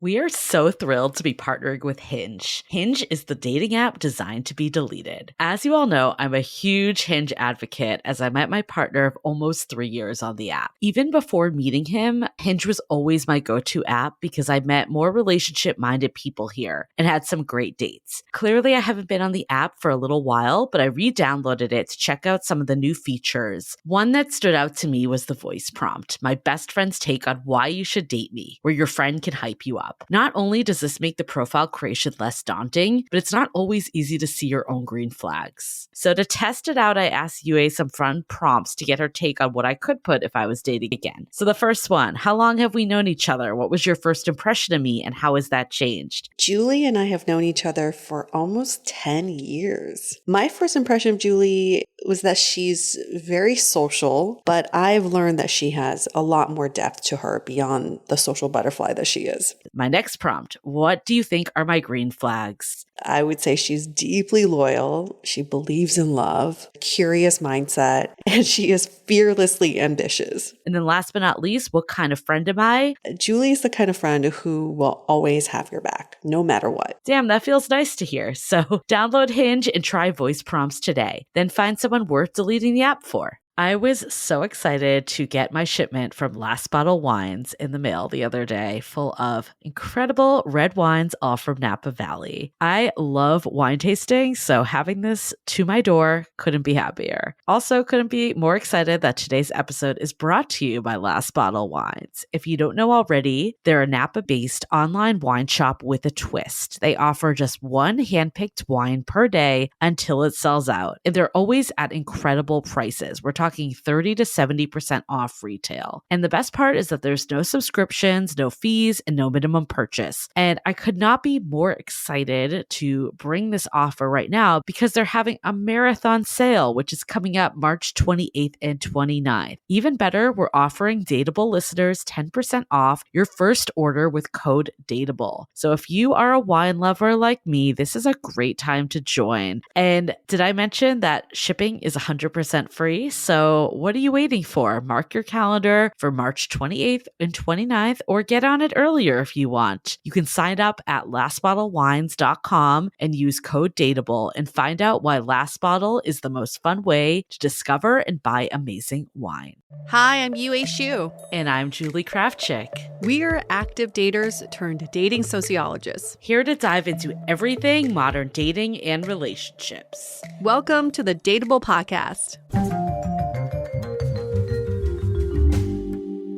We are so thrilled to be partnering with Hinge. Hinge is the dating app designed to be deleted. As you all know, I'm a huge Hinge advocate as I met my partner of almost 3 years on the app. Even before meeting him, Hinge was always my go-to app because I met more relationship-minded people here and had some great dates. Clearly, I haven't been on the app for a little while, but I re-downloaded it to check out some of the new features. One that stood out to me was the voice prompt, my best friend's take on why you should date me, where your friend can hype you up. Not only does this make the profile creation less daunting, but it's not always easy to see your own green flags. So to test it out, I asked Yue some fun prompts to get her take on what I could put if I was dating again. So the first one, how long have we known each other? What was your first impression of me and how has that changed? Julie and I have known each other for almost 10 years. My first impression of Julie was that she's very social, but I've learned that she has a lot more depth to her beyond the social butterfly that she is. My next prompt, what do you think are my green flags? I would say she's deeply loyal. She believes in love, curious mindset, and she is fearlessly ambitious. And then last but not least, what kind of friend am I? Julie is the kind of friend who will always have your back, no matter what. Damn, that feels nice to hear. So download Hinge and try voice prompts today. Then find someone worth deleting the app for. I was so excited to get my shipment from Last Bottle Wines in the mail the other day, full of incredible red wines, all from Napa Valley. I love wine tasting, so having this to my door couldn't be happier. Also, couldn't be more excited that today's episode is brought to you by Last Bottle Wines. If you don't know already, they're a Napa-based online wine shop with a twist. They offer just one handpicked wine per day until it sells out, and they're always at incredible prices. We're talking 30 to 70% off retail. And the best part is that there's no subscriptions, no fees, and no minimum purchase. And I could not be more excited to bring this offer right now because they're having a marathon sale, which is coming up March 28th and 29th. Even better, we're offering Dateable listeners 10% off your first order with code DATEABLE. So if you are a wine lover like me, this is a great time to join. And did I mention that shipping is 100% free? So what are you waiting for? Mark your calendar for March 28th and 29th or get on it earlier if you want. You can sign up at lastbottlewines.com and use code DATEABLE and find out why Last Bottle is the most fun way to discover and buy amazing wine. Hi, I'm Yue Xu. And I'm Julie Kravchik. We are active daters turned dating sociologists. Here to dive into everything modern dating and relationships. Welcome to the Dateable Podcast.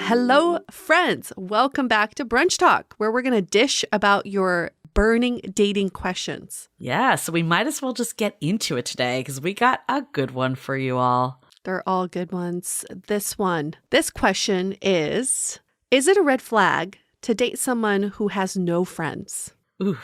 Hello, friends. Welcome back to Brunch Talk, where we're going to dish about your burning dating questions. Yeah, so we might as well just get into it today because we got a good one for you all. They're all good ones. This question is it a red flag to date someone who has no friends? Ooh.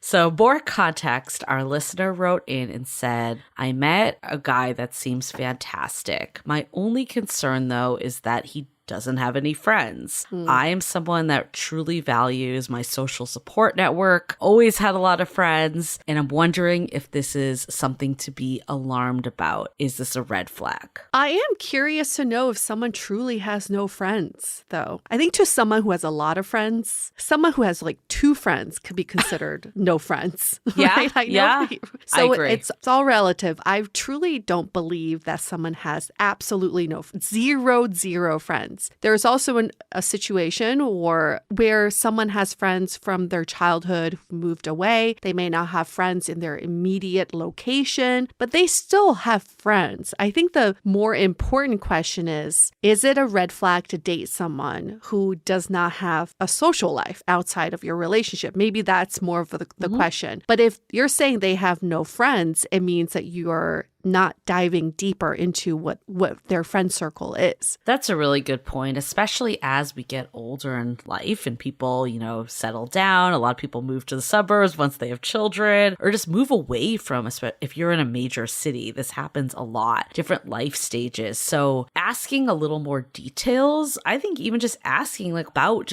So more context, our listener wrote in and said, I met a guy that seems fantastic. My only concern, though, is that he doesn't have any friends. I am someone that truly values my social support network, always had a lot of friends, and I'm wondering if this is something to be alarmed about. Is this a red flag? I am curious to know if someone truly has no friends, though. I think to someone who has a lot of friends, someone who has like 2 friends could be considered no friends. Yeah, right? yeah. So I agree. It's all relative. I truly don't believe that someone has absolutely zero friends. There's also a situation where someone has friends from their childhood who moved away. They may not have friends in their immediate location, but they still have friends. I think the more important question is it a red flag to date someone who does not have a social life outside of your relationship? Maybe that's more of the question. But if you're saying they have no friends, it means that you're not diving deeper into what their friend circle is. That's a really good point, especially as we get older in life and people, settle down. A lot of people move to the suburbs once they have children or just move away from, if you're in a major city, this happens a lot, different life stages. So asking a little more details, I think even just asking about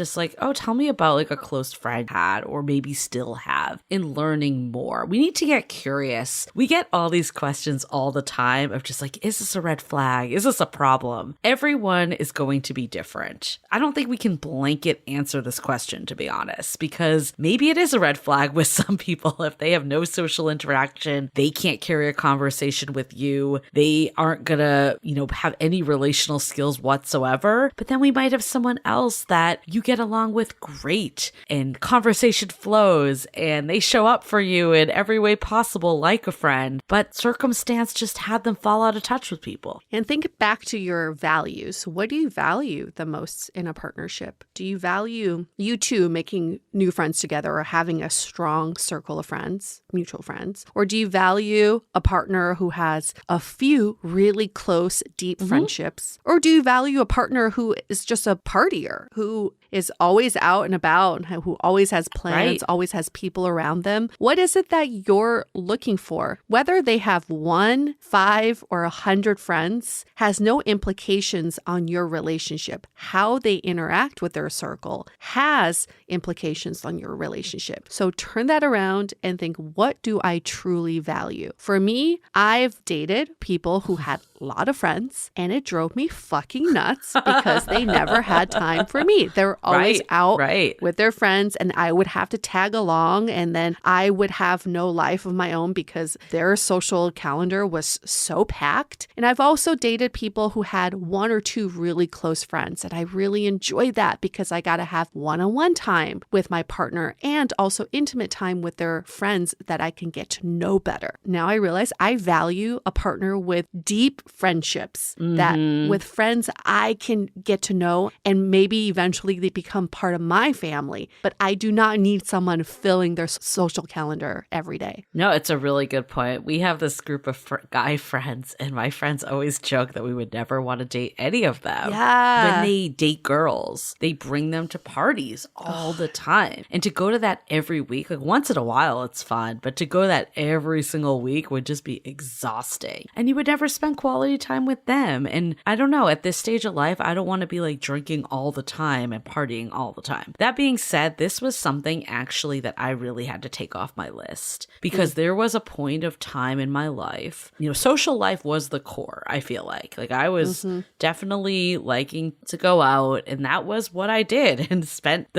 tell me about a close friend had or maybe still have and learning more. We need to get curious. We get all these questions all all the time of just like, is this a red flag? Is this a problem? Everyone is going to be different. I don't think we can blanket answer this question, to be honest, because maybe it is a red flag with some people if they have no social interaction, they can't carry a conversation with you, they aren't gonna, have any relational skills whatsoever. But then we might have someone else that you get along with great and conversation flows and they show up for you in every way possible like a friend, but circumstance just had them fall out of touch with people. And think back to your values. What do you value the most in a partnership? Do you value you two making new friends together or having a strong circle of friends, mutual friends? Or do you value a partner who has a few really close, deep friendships? Or do you value a partner who is just a partier, who is always out and about, who always has plans, always has people around them? What is it that you're looking for? Whether they have 1, 5, or 100 friends has no implications on your relationship. How they interact with their circle has implications on your relationship. So turn that around and think, what do I truly value? For me, I've dated people who had a lot of friends and it drove me fucking nuts because they never had time for me. They were always out with their friends and I would have to tag along, and then I would have no life of my own because their social calendar was so packed. And I've also dated people who had 1 or 2 really close friends, and I really enjoyed that because I got to have one-on-one time with my partner and also intimate time with their friends that I can get to know better. Now I realize I value a partner with deep friendships, that with friends I can get to know and maybe eventually they become part of my family, but I do not need someone filling their social calendar every day. No, it's a really good point. We have this group of guy friends, and my friends always joke that we would never want to date any of them. Yeah. When they date girls, they bring them to parties all the time. And to go to that every week, like once in a while, it's fun, but to go that every single week would just be exhausting. And you would never spend quality time with them. And I don't know, at this stage of life, I don't want to be like drinking all the time and partying all the time. That being said, this was something actually that I really had to take off my list because there was a point of time in my life, social life was the core, I feel like. Like I was definitely liking to go out, and that was what I did and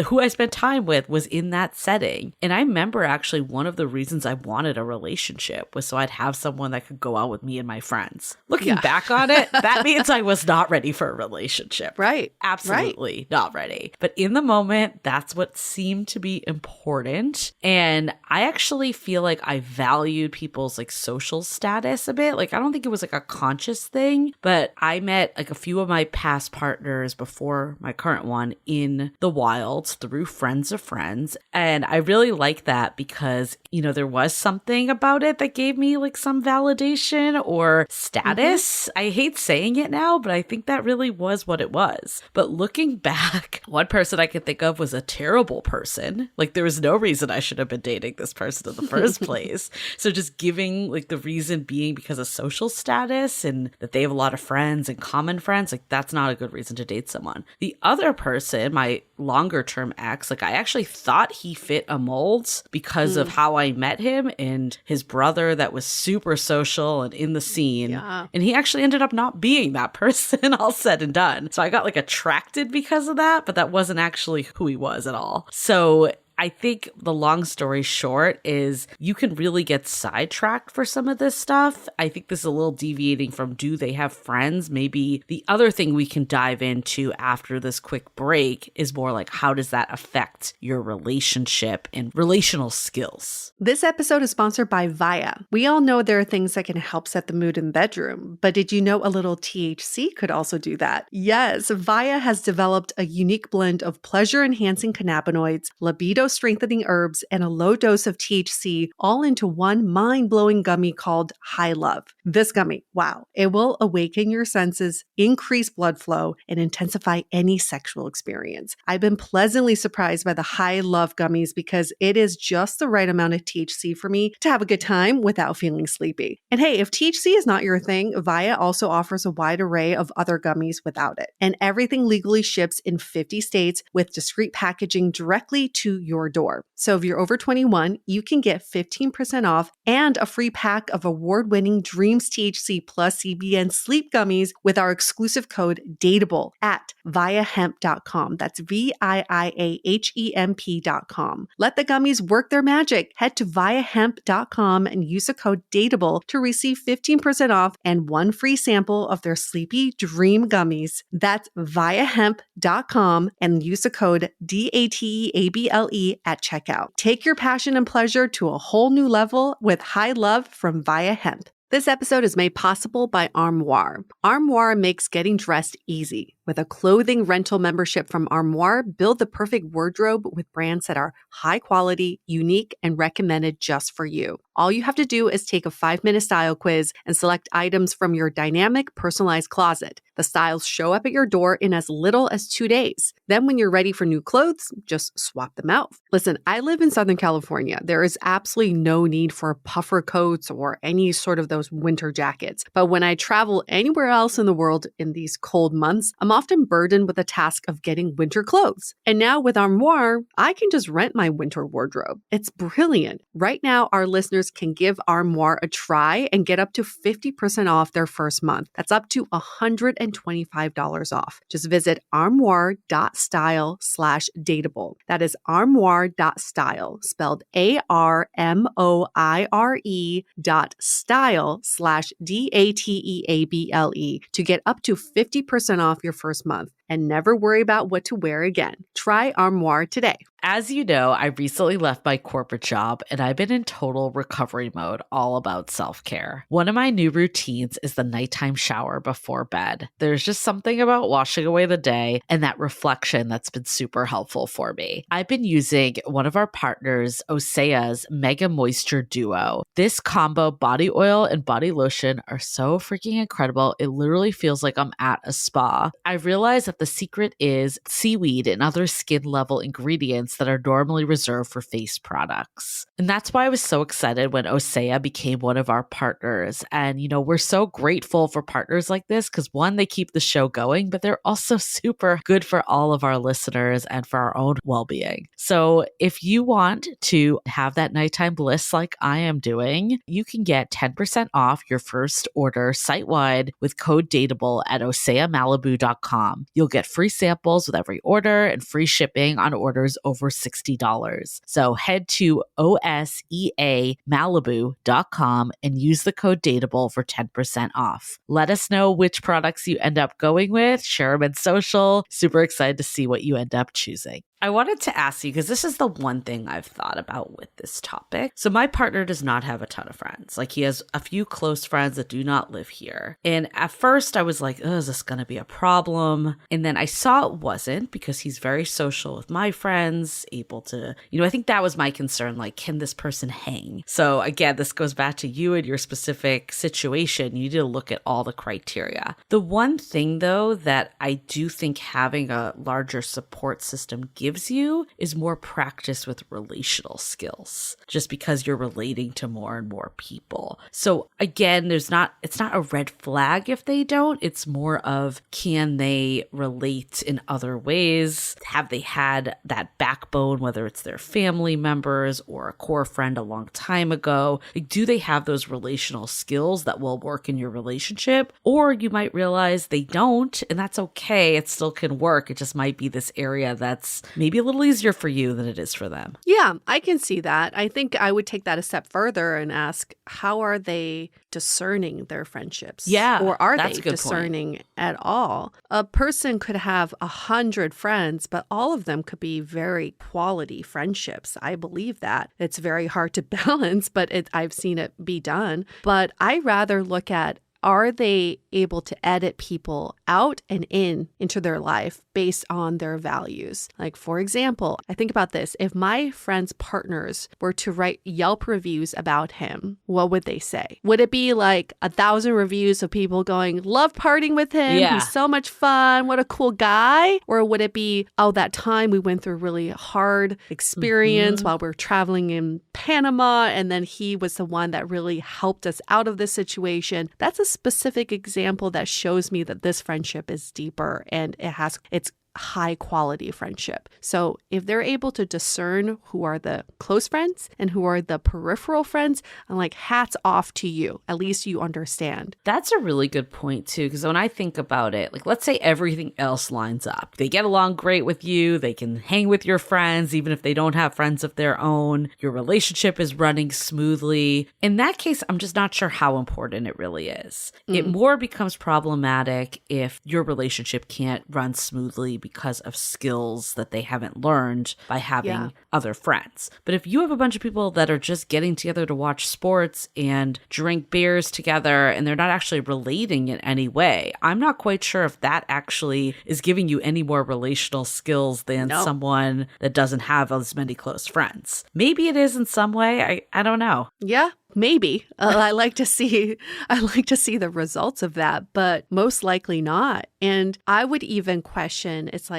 who I spent time with was in that setting. And I remember actually one of the reasons I wanted a relationship was so I'd have someone that could go out with me and my friends. Looking back on it, that means I was not ready for a relationship. Right. Absolutely not ready. But in the moment, that's what seemed to be important. And I actually feel like I valued people's like social status a bit. Like I don't think it was like a conscious thing, but I met like a few of my past partners before my current one in the wilds through friends of friends. And I really like that because, there was something about it that gave me like some validation or status. I hate saying it now, but I think that really was what it was. But looking back, one person I could think of was a terrible person. Like there was no reason I should have been dating this person in the first place. So just giving like the reason being because of social status and that they have a lot of friends and common friends, like that's not a good reason to date someone. The other person, my longer term ex, like I actually thought he fit a mold because of how I met him and his brother that was super social and in the scene. Yeah. And he actually ended up not being that person all said and done. So I got like attracted because of that, but that wasn't actually who he was at all. So I think the long story short is you can really get sidetracked for some of this stuff. I think this is a little deviating from do they have friends? Maybe the other thing we can dive into after this quick break is more like how does that affect your relationship and relational skills? This episode is sponsored by Via. We all know there are things that can help set the mood in the bedroom, but did you know a little THC could also do that? Yes, Via has developed a unique blend of pleasure-enhancing cannabinoids, libido-strengthening herbs, and a low dose of THC all into one mind-blowing gummy called High Love. This gummy, wow, it will awaken your senses, increase blood flow, and intensify any sexual experience. I've been pleasantly surprised by the High Love gummies because it is just the right amount of THC for me to have a good time without feeling sleepy. And hey, if THC is not your thing, Via also offers a wide array of other gummies without it. And everything legally ships in 50 states with discreet packaging directly to your your door. So if you're over 21, you can get 15% off and a free pack of award-winning Dreams THC plus CBN sleep gummies with our exclusive code DATEABLE at viahemp.com. That's VIIAHEMP.com. Let the gummies work their magic. Head to viahemp.com and use the code DATEABLE to receive 15% off and one free sample of their Sleepy Dream gummies. That's viahemp.com and use the code DATEABLE at checkout. Take your passion and pleasure to a whole new level with high love from Via Hemp. This episode is made possible by Armoire. Armoire makes getting dressed easy. With a clothing rental membership from Armoire, build the perfect wardrobe with brands that are high quality, unique, and recommended just for you. All you have to do is take a 5-minute style quiz and select items from your dynamic, personalized closet. The styles show up at your door in as little as 2 days. Then when you're ready for new clothes, just swap them out. Listen, I live in Southern California. There is absolutely no need for puffer coats or any sort of those winter jackets. But when I travel anywhere else in the world in these cold months, I'm often burdened with the task of getting winter clothes. And now with Armoire, I can just rent my winter wardrobe. It's brilliant. Right now, our listeners can give Armoire a try and get up to 50% off their first month. That's up to $125 off. Just visit armoire.style/dateable. That is armoire.style, spelled ARMOIRE.style/DATEABLE to get up to 50% off your first month and never worry about what to wear again. Try Armoire today. As you know, I recently left my corporate job and I've been in total recovery mode, all about self-care. One of my new routines is the nighttime shower before bed. There's just something about washing away the day and that reflection that's been super helpful for me. I've been using one of our partners, Osea's Mega Moisture Duo. This combo body oil and body lotion are so freaking incredible. It literally feels like I'm at a spa. I realized that the secret is seaweed and other skin level ingredients that are normally reserved for face products. And that's why I was so excited when Osea became one of our partners. And, you know, we're so grateful for partners like this because one, they keep the show going, but they're also super good for all of our listeners and for our own well-being. So if you want to have that nighttime bliss like I am doing, you can get 10% off your first order site-wide with code DATEABLE at oseamalibu.com. You'll get free samples with every order and free shipping on orders over $60. So head to oseamalibu.com and use the code DATEABLE for 10% off. Let us know which products you end up going with. Share them in social. Super excited to see what you end up choosing. I wanted to ask you, because this is the one thing I've thought about with this topic. So my partner does not have a ton of friends. Like, he has a few close friends that do not live here. And at first I was like, oh, is this going to be a problem? And then I saw it wasn't, because he's very social with my friends, able to, you know, I think that was my concern. Like, can this person hang? So again, this goes back to you and your specific situation. You need to look at all the criteria. The one thing though, that I do think having a larger support system gives you is more practice with relational skills, just because you're relating to more and more people. So again, it's not a red flag if they don't. It's more of, can they relate in other ways? Have they had that backbone, whether it's their family members or a core friend a long time ago? Like, do they have those relational skills that will work in your relationship? Or you might realize they don't, and that's okay. It still can work. It just might be this area that's maybe a little easier for you than it is for them. Yeah, I can see that. I think I would take that a step further and ask, how are they discerning their friendships? Yeah, or are that's they a good discerning at all? A person could have 100 friends, but all of them could be very quality friendships. I believe that. It's very hard to balance, but I've seen it be done. But I rather look at, are they able to edit people out and into their life based on their values? Like, for example, I think about this. If my friends' partners were to write Yelp reviews about him, what would they say? Would it be like 1,000 reviews of people going, love partying with him, Yeah. he's so much fun, what a cool guy? Or would it be, oh, that time we went through a really hard experience while we were traveling in Panama, and then he was the one that really helped us out of this situation? That's a specific example that shows me that this friendship is deeper and it's high quality friendship. So if they're able to discern who are the close friends and who are the peripheral friends, I'm like, hats off to you. At least you understand. That's a really good point too, because when I think about it, like let's say everything else lines up. They get along great with you. They can hang with your friends, even if they don't have friends of their own. Your relationship is running smoothly. In that case, I'm just not sure how important it really is. It more becomes problematic if your relationship can't run smoothly because of skills that they haven't learned by having other friends. But if you have a bunch of people that are just getting together to watch sports and drink beers together and they're not actually relating in any way, I'm not quite sure if that actually is giving you any more relational skills than someone that doesn't have as many close friends. Maybe it is in some way. I don't know. Yeah. Maybe. I like to see the results of that, but most likely not. And I would even question, it's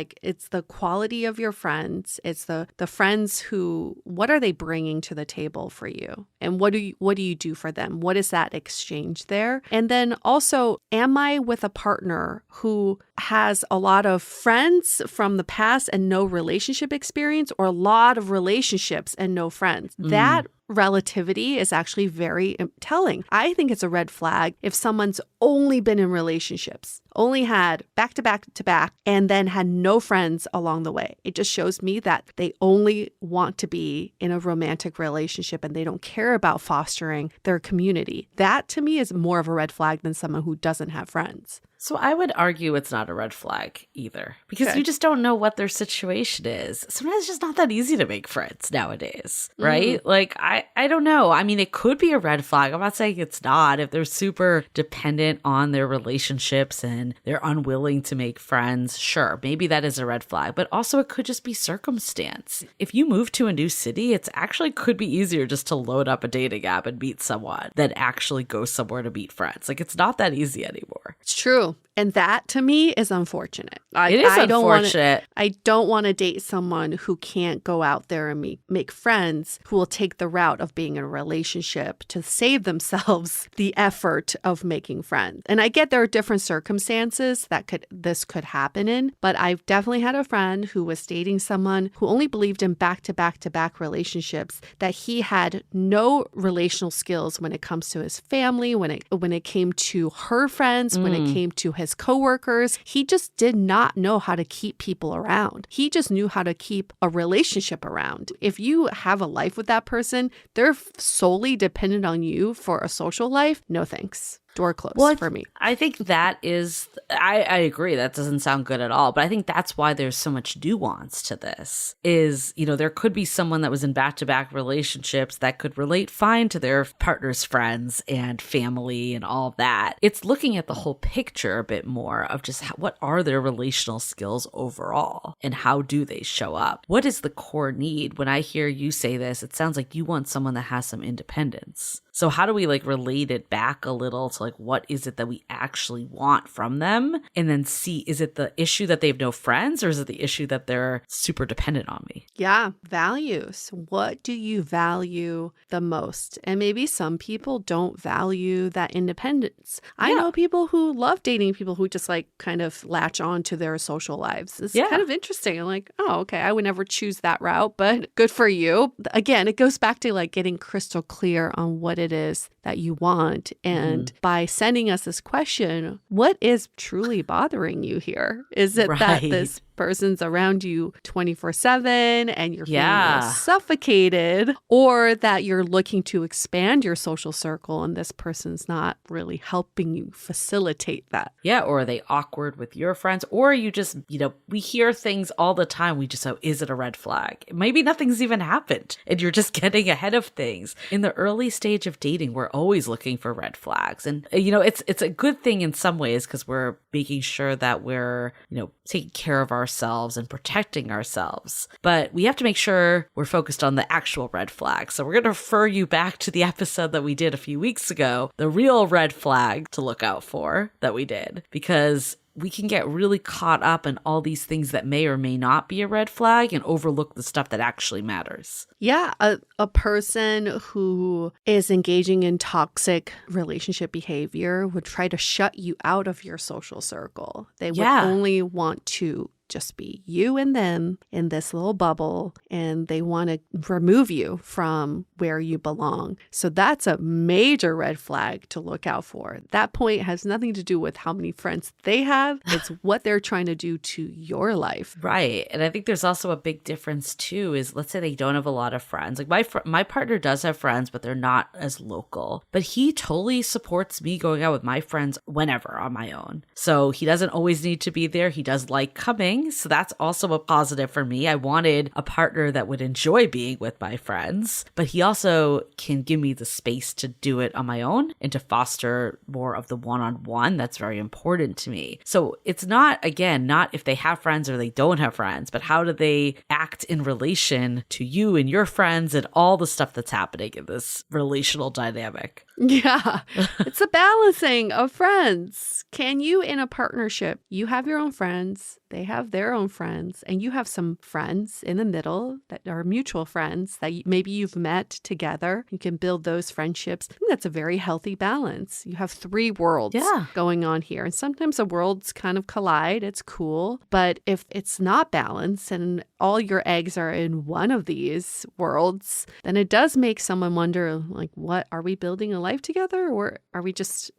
the quality of your friends. It's the friends who, what are they bringing to the table for you? And what do you do for them? What is that exchange there? And then also, am I with a partner who has a lot of friends from the past and no relationship experience, or a lot of relationships and no friends? That relativity is actually very telling. I think it's a red flag if someone's only been in relationships, only had back to back to back, and then had no friends along the way. It just shows me that they only want to be in a romantic relationship and they don't care about fostering their community. That to me is more of a red flag than someone who doesn't have friends. So I would argue it's not a red flag either, because you just don't know what their situation is. Sometimes it's just not that easy to make friends nowadays, right? Like, I don't know. I mean, it could be a red flag. I'm not saying it's not. If they're super dependent on their relationships and they're unwilling to make friends, sure, maybe that is a red flag. But also it could just be circumstance. If you move to a new city, it's actually could be easier just to load up a dating app and meet someone than actually go somewhere to meet friends. Like, it's not that easy anymore. It's true. And that to me is unfortunate. It is unfortunate. I don't want to date someone who can't go out there and make friends, who will take the route of being in a relationship to save themselves the effort of making friends. And I get there are different circumstances that this could happen in, but I've definitely had a friend who was dating someone who only believed in back-to-back-to-back relationships, that he had no relational skills when it comes to his family, when it came to her friends, when it came to his coworkers. He just did not know how to keep people around. He just knew how to keep a relationship around. If you have a life with that person, they're solely dependent on you for a social life. No thanks. Door closed for me. I think that is, I agree. That doesn't sound good at all. But I think that's why there's so much nuance to this is, there could be someone that was in back-to-back relationships that could relate fine to their partner's friends and family and all of that. It's looking at the whole picture a bit more of just what are their relational skills overall and how do they show up? What is the core need? When I hear you say this, it sounds like you want someone that has some independence. So how do we relate it back a little to what is it that we actually want from them? And then see, is it the issue that they have no friends, or is it the issue that they're super dependent on me? Yeah. Values. What do you value the most? And maybe some people don't value that independence. I know people who love dating people who just kind of latch on to their social lives. It's kind of interesting. I'm like, oh, okay, I would never choose that route, but good for you. Again, it goes back to getting crystal clear on what it is that you want. And by sending us this question, what is truly bothering you here? Is it that this person's around you 24/7 and you're feeling suffocated, or that you're looking to expand your social circle and this person's not really helping you facilitate that? Yeah, or are they awkward with your friends? Or you just, we hear things all the time. We just say, is it a red flag? Maybe nothing's even happened and you're just getting ahead of things. In the early stage of dating, we're always looking for red flags. And, it's a good thing in some ways because we're making sure that we're, taking care of ourselves and protecting ourselves. But we have to make sure we're focused on the actual red flags. So we're going to refer you back to the episode that we did a few weeks ago, the real red flag to look out for that we did, because we can get really caught up in all these things that may or may not be a red flag and overlook the stuff that actually matters. Yeah, a person who is engaging in toxic relationship behavior would try to shut you out of your social circle. They would only want to just be you and them in this little bubble, and they want to remove you from where you belong. So that's a major red flag to look out for. That point has nothing to do with how many friends they have. It's what they're trying to do to your life. Right. And I think there's also a big difference too is, let's say they don't have a lot of friends. Like my partner does have friends, but they're not as local. But he totally supports me going out with my friends whenever on my own. So he doesn't always need to be there. He does like coming. So that's also a positive for me. I wanted a partner that would enjoy being with my friends, but he also can give me the space to do it on my own and to foster more of the one-on-one. That's very important to me. So it's not, again, not if they have friends or they don't have friends, but how do they act in relation to you and your friends and all the stuff that's happening in this relational dynamic. Yeah, it's a balancing of friends. Can you, in a partnership, you have your own friends, they have their own friends, and you have some friends in the middle that are mutual friends that maybe you've met together. You can build those friendships. I think that's a very healthy balance. You have three worlds going on here. And sometimes the worlds kind of collide. It's cool. But if it's not balanced and all your eggs are in one of these worlds, then it does make someone wonder, like, what, are we building a life together, or are we just,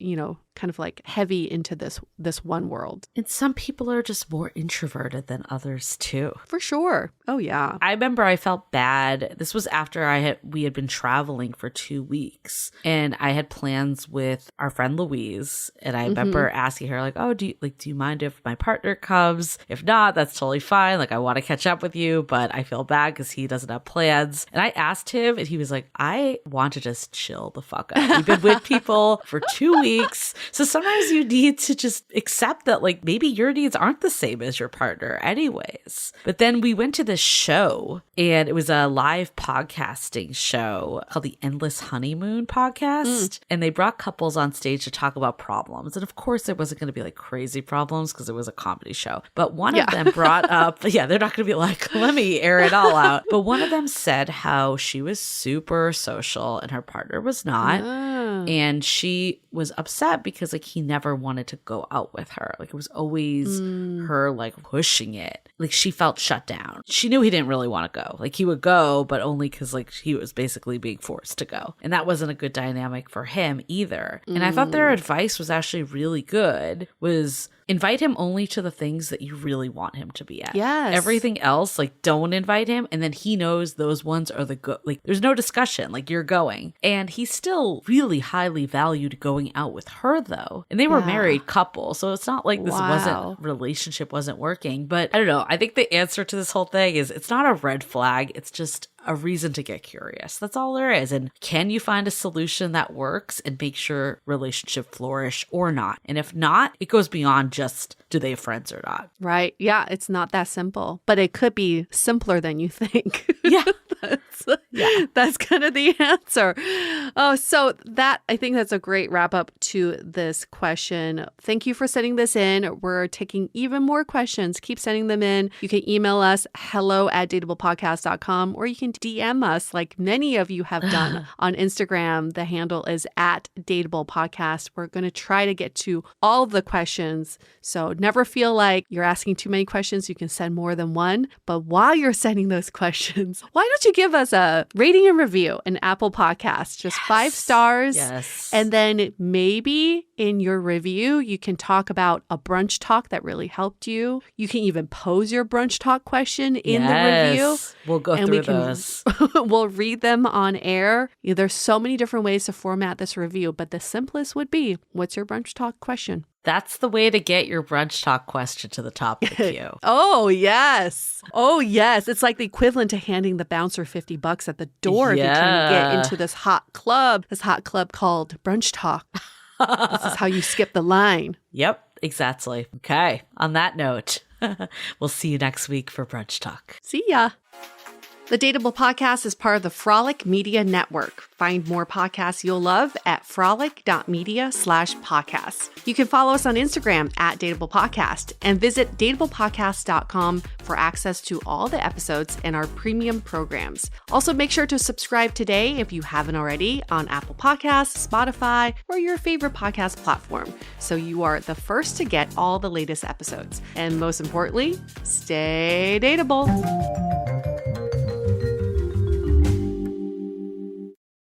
kind of like heavy into this one world? And some people are just more introverted than others too. For sure. Oh yeah. I remember I felt bad. This was after we had been traveling for 2 weeks, and I had plans with our friend Louise, and I remember asking her, like, oh, do you mind if my partner comes? If not, that's totally fine. Like, I want to catch up with you, but I feel bad because he doesn't have plans. And I asked him, and he was like, I want to just chill the fuck out. We've been with people for 2 weeks. So sometimes you need to just accept that, like, maybe your needs aren't the same as your partner anyways. But then we went to this show, and it was a live podcasting show called the Endless Honeymoon Podcast. And they brought couples on stage to talk about problems. And of course, it wasn't going to be like crazy problems because it was a comedy show. But one of them brought up, they're not going to be like, let me air it all out. But one of them said how she was super social and her partner was not. And she was upset because, like, he never wanted to go out with her. Like, it was always her, like, pushing it. Like, she felt shut down. She knew he didn't really want to go. Like, he would go, but only because, like, he was basically being forced to go. And that wasn't a good dynamic for him either. And I thought their advice was actually really good, was invite him only to the things that you really want him to be at. Yes. Everything else, like, don't invite him. And then he knows those ones are the good. Like, there's no discussion. Like, you're going. And he still really highly valued going out with her, though. And they were a married couple. So it's not like this relationship wasn't working. But I don't know. I think the answer to this whole thing is it's not a red flag. It's just a reason to get curious. That's all there is. And can you find a solution that works and make sure relationship flourish or not? And if not, it goes beyond just do they have friends or not. Right. Yeah. It's not that simple, but it could be simpler than you think. Yeah. That's kind of the answer. Oh, so I think that's a great wrap up to this question. Thank you for sending this in. We're taking even more questions. Keep sending them in. You can email us hello@dateablepodcast.com, or you can DM us like many of you have done on Instagram. The handle is @dateablepodcast. We're going to try to get to all of the questions. So never feel like you're asking too many questions. You can send more than one. But while you're sending those questions, why don't you give us a rating and review in Apple Podcasts? Just 5 stars. Yes. And then maybe in your review, you can talk about a brunch talk that really helped you. You can even pose your brunch talk question in the review. We'll go through those. We'll read them on air. There's so many different ways to format this review, but the simplest would be, what's your brunch talk question? That's the way to get your brunch talk question to the top of the queue. Oh, yes. Oh, yes. It's like the equivalent to handing the bouncer $50 at the door if you're trying to get into this hot club called Brunch Talk. This is how you skip the line. Yep, exactly. Okay. On that note, we'll see you next week for Brunch Talk. See ya. The Dateable Podcast is part of the Frolic Media Network. Find more podcasts you'll love at frolic.media/podcasts. You can follow us on Instagram at Dateable Podcast and visit dateablepodcast.com for access to all the episodes and our premium programs. Also, make sure to subscribe today if you haven't already on Apple Podcasts, Spotify, or your favorite podcast platform, so you are the first to get all the latest episodes. And most importantly, stay dateable.